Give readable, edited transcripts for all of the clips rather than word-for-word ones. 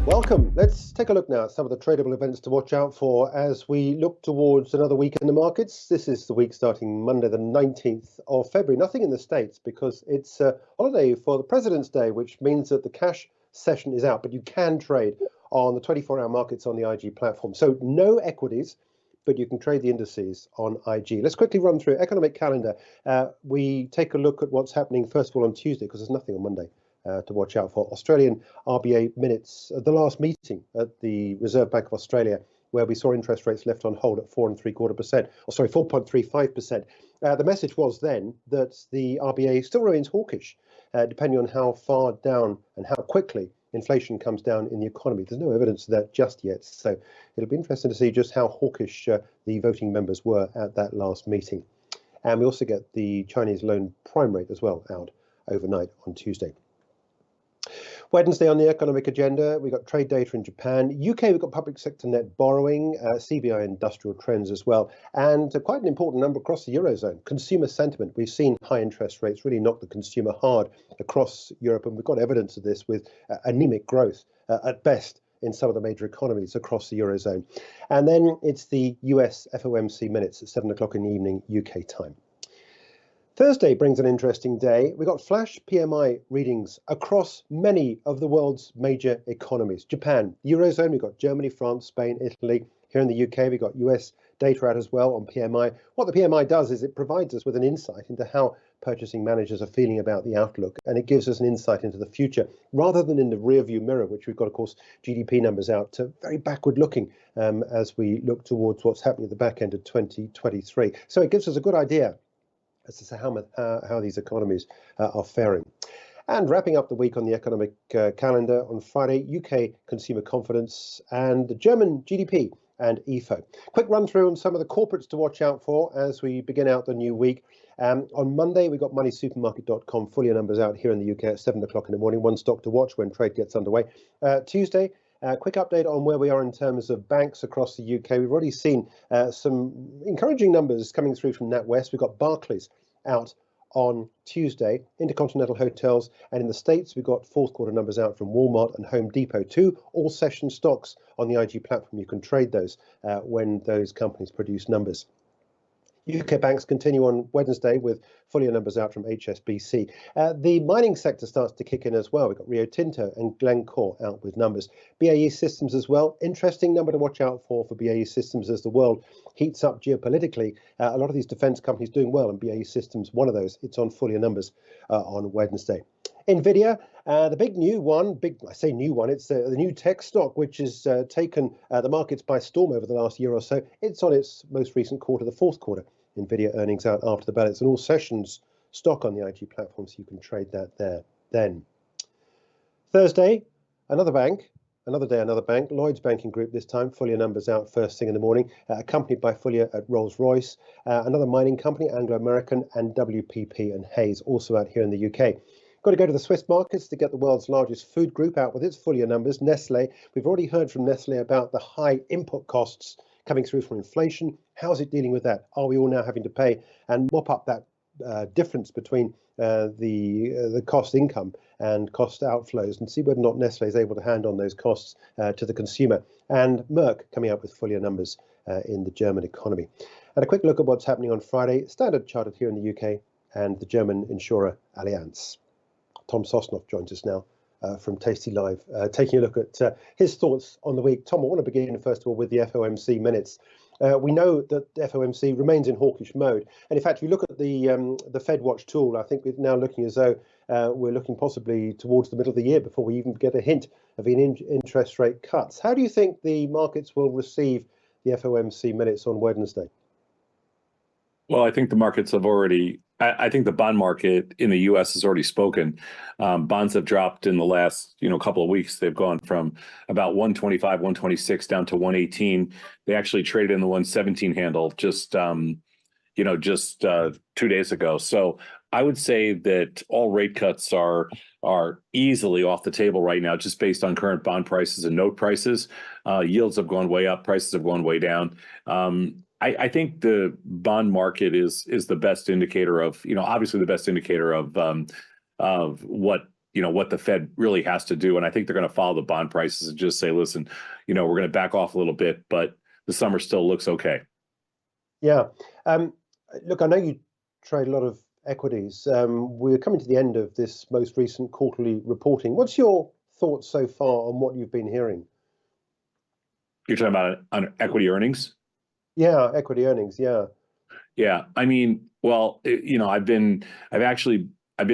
Welcome. Let's take a look now at some of the tradable events to watch out for as we look towards another week in the markets. This is the week starting Monday, the 19th of February. Nothing in the States because it's a holiday for the President's Day, which means that the cash session is out, but you can trade on the 24-hour markets on the IG platform. So no equities, but you can trade the indices on IG. Let's quickly run through economic calendar. We take a look at what's happening, first of all, on Tuesday, because there's nothing on Monday. To watch out for. Australian RBA minutes at the last meeting at the Reserve Bank of Australia, where we saw interest rates left on hold at 4.35%. The message was then that the RBA still remains hawkish, depending on how far down and how quickly inflation comes down in the economy. There's no evidence of that just yet, so it'll be interesting to see just how hawkish the voting members were at that last meeting. And we also get the Chinese loan prime rate as well out overnight on Tuesday. Wednesday on the economic agenda, we got trade data in Japan. UK, we've got public sector net borrowing, CBI industrial trends as well, and quite an important number across the Eurozone. Consumer sentiment. We've seen high interest rates really knock the consumer hard across Europe, and we've got evidence of this with anemic growth at best in some of the major economies across the Eurozone. And then it's the US FOMC minutes at 7 o'clock in the evening, UK time. Thursday brings an interesting day. We got flash PMI readings across many of the world's major economies. Japan, Eurozone, we've got Germany, France, Spain, Italy. Here in the UK, we've got US data out as well on PMI. What the PMI does is it provides us with an insight into how purchasing managers are feeling about the outlook, and it gives us an insight into the future rather than in the rear view mirror, which we've got, of course, GDP numbers out to very backward looking as we look towards what's happening at the back end of 2023. So it gives us a good idea as to how these economies are faring. And wrapping up the week on the economic calendar on Friday, UK consumer confidence and the German GDP and IFO. Quick run through on some of the corporates to watch out for as we begin out the new week. On Monday, we got moneysupermarket.com full year numbers out here in the UK at 7 o'clock in the morning. One stock to watch when trade gets underway. Tuesday, quick update on where we are in terms of banks across the UK. We've already seen some encouraging numbers coming through from NatWest. We've got Barclays out on Tuesday, Intercontinental Hotels, and in the States, we've got fourth quarter numbers out from Walmart and Home Depot, two all-session stocks on the IG platform. You can trade those when those companies produce numbers. UK banks continue on Wednesday with full year numbers out from HSBC. The mining sector starts to kick in as well. We've got Rio Tinto and Glencore out with numbers. BAE Systems as well. Interesting number to watch out for BAE Systems as the world heats up geopolitically. A lot of these defense companies doing well, and BAE Systems, one of those. It's on full year numbers on Wednesday. Nvidia, the big new one, I say new one, it's the new tech stock, which has taken the markets by storm over the last year or so. It's on its most recent quarter, the fourth quarter. Nvidia earnings out after the bell. It's an all sessions stock on the IG platform, so you can trade that there then. Thursday, another bank. Another day, another bank. Lloyds Banking Group this time. Full year numbers out first thing in the morning. Accompanied by full year at Rolls-Royce. Another mining company, Anglo American, and WPP and Hayes, also out here in the UK. Got to go to the Swiss markets to get the world's largest food group out with its full year numbers. Nestle. We've already heard from Nestle about the high input costs coming through from inflation. How's it dealing with that? Are we all now having to pay and mop up that difference between the cost income and cost outflows and see whether or not Nestle is able to hand on those costs to the consumer? And Merck coming out with full year numbers in the German economy. And a quick look at what's happening on Friday. Standard Chartered here in the UK and the German insurer Allianz. Tom Sosnoff joins us now from Tasty Live, taking a look at his thoughts on the week. Tom, I want to begin first of all with the FOMC minutes. We know that the FOMC remains in hawkish mode, and in fact, if you look at the Fed Watch tool, I think we're now looking as though we're looking possibly towards the middle of the year before we even get a hint of interest rate cuts. How do you think the markets will receive the FOMC minutes on Wednesday? Well, I think the markets have already. I think the bond market in the U.S. has already spoken. Bonds have dropped in the last, couple of weeks. They've gone from about 125, 126 down to 118. They actually traded in the 117 handle just 2 days ago. So I would say that all rate cuts are easily off the table right now, just based on current bond prices and note prices. Yields have gone way up, prices have gone way down. I think the bond market is the best indicator of, obviously the best indicator of what what the Fed really has to do. And I think they're going to follow the bond prices and just say, listen, we're going to back off a little bit, but the summer still looks okay. Yeah. Look, I know you trade a lot of equities. We're coming to the end of this most recent quarterly reporting. What's your thoughts so far on what you've been hearing? You're talking about on equity earnings? Yeah, equity earnings. Yeah. Yeah. I mean, well, I've been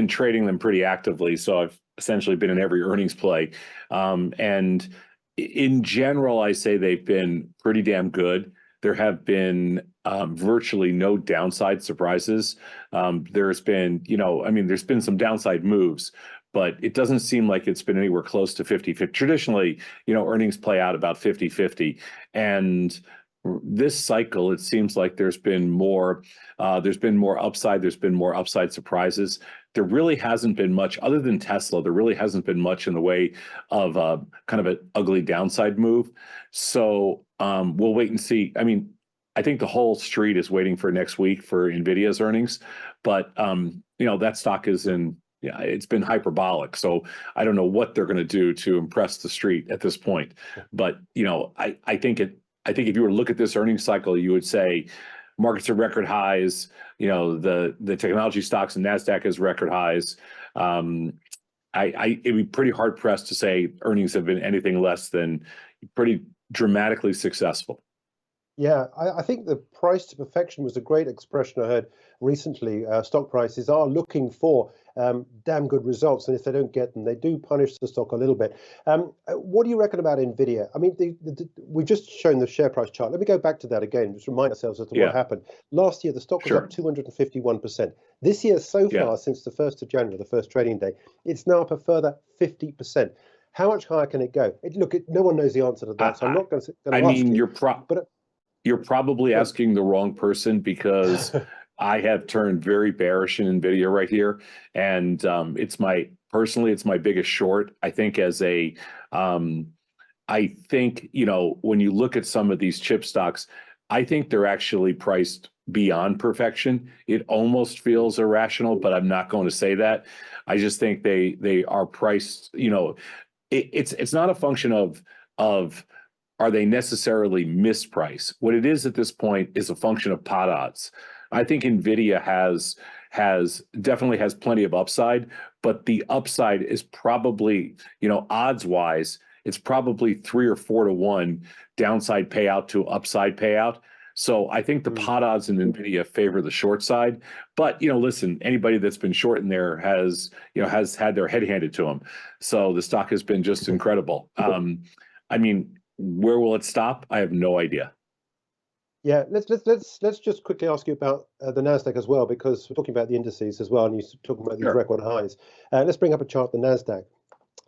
trading them pretty actively. So I've essentially been in every earnings play. And in general, I say they've been pretty damn good. There have been virtually no downside surprises. There's been, there's been some downside moves, but it doesn't seem like it's been anywhere close to 50-50. Traditionally, earnings play out about 50-50. And this cycle, it seems like there's been more upside. There's been more upside surprises. There really hasn't been much other than Tesla. There really hasn't been much in the way of kind of an ugly downside move. So we'll wait and see. I mean, I think the whole street is waiting for next week for Nvidia's earnings, but that stock is it's been hyperbolic. So I don't know what they're going to do to impress the street at this point. But I think if you were to look at this earnings cycle, you would say markets are record highs. The technology stocks and NASDAQ is record highs. It'd be pretty hard pressed to say earnings have been anything less than pretty dramatically successful. Yeah, I think the price to perfection was a great expression I heard recently. Stock prices are looking for damn good results, and if they don't get them, they do punish the stock a little bit. What do you reckon about Nvidia? I mean, we've just shown the share price chart. Let me go back to that again, just remind ourselves as to what happened. Last year, the stock was up 251%. This year, so far, since the 1st of January, the first trading day, it's now up a further 50%. How much higher can it go? No one knows the answer to that, so I'm not going to ask you're probably asking the wrong person, because I have turned very bearish in Nvidia right here, and it's my biggest short. I think when you look at some of these chip stocks, I think they're actually priced beyond perfection. It almost feels irrational, but I'm not going to say that. I just think they are priced. It's not a function of are they necessarily mispriced? What it is at this point is a function of pot odds. I think Nvidia definitely has plenty of upside, but the upside is probably, odds wise, it's probably 3 or 4 to 1 downside payout to upside payout. So I think the pot odds in Nvidia favor the short side. But listen, anybody that's been short in there has had their head handed to them. So the stock has been just incredible. I mean, where will it stop? I have no idea. Yeah, let's just quickly ask you about the NASDAQ as well, because we're talking about the indices as well, and you're talking about these record highs. Let's bring up a chart, the NASDAQ.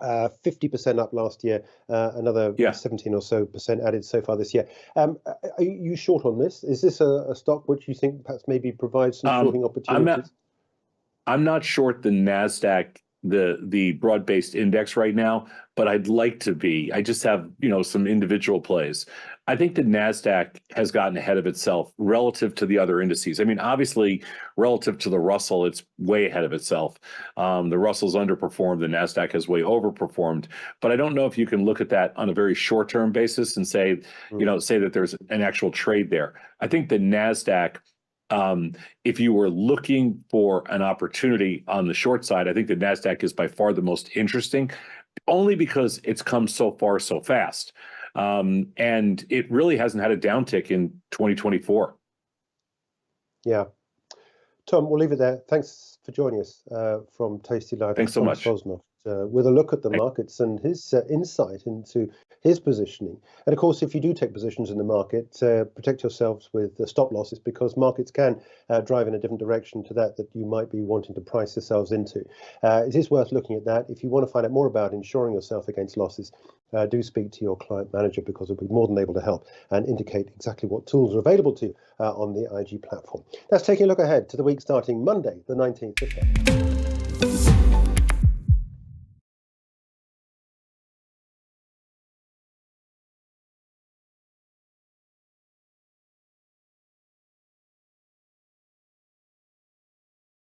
50% up last year, another 17 or so percent added so far this year. Are you short on this? Is this a stock which you think perhaps maybe provides some shorting opportunities? I'm not short the NASDAQ, the broad-based index right now, but I'd like to be. I just have, some individual plays. I think the NASDAQ has gotten ahead of itself relative to the other indices. I mean, obviously, relative to the Russell, it's way ahead of itself. The Russell's underperformed, the NASDAQ has way overperformed. But I don't know if you can look at that on a very short-term basis and say, say that there's an actual trade there. I think the NASDAQ, if you were looking for an opportunity on the short side, I think the NASDAQ is by far the most interesting, only because it's come so far so fast. And it really hasn't had a downtick in 2024. Yeah. Tom, we'll leave it there. Thanks for joining us from Tasty Live. Thanks so much. Sosnoff, with a look at the markets and his insight into his positioning. And of course, if you do take positions in the market, protect yourselves with stop losses, because markets can drive in a different direction to that you might be wanting to price yourselves into. It is worth looking at that. If you want to find out more about insuring yourself against losses, do speak to your client manager, because they'll be more than able to help and indicate exactly what tools are available to you on the IG platform. That's taking a look ahead to the week starting Monday, the 19th of February.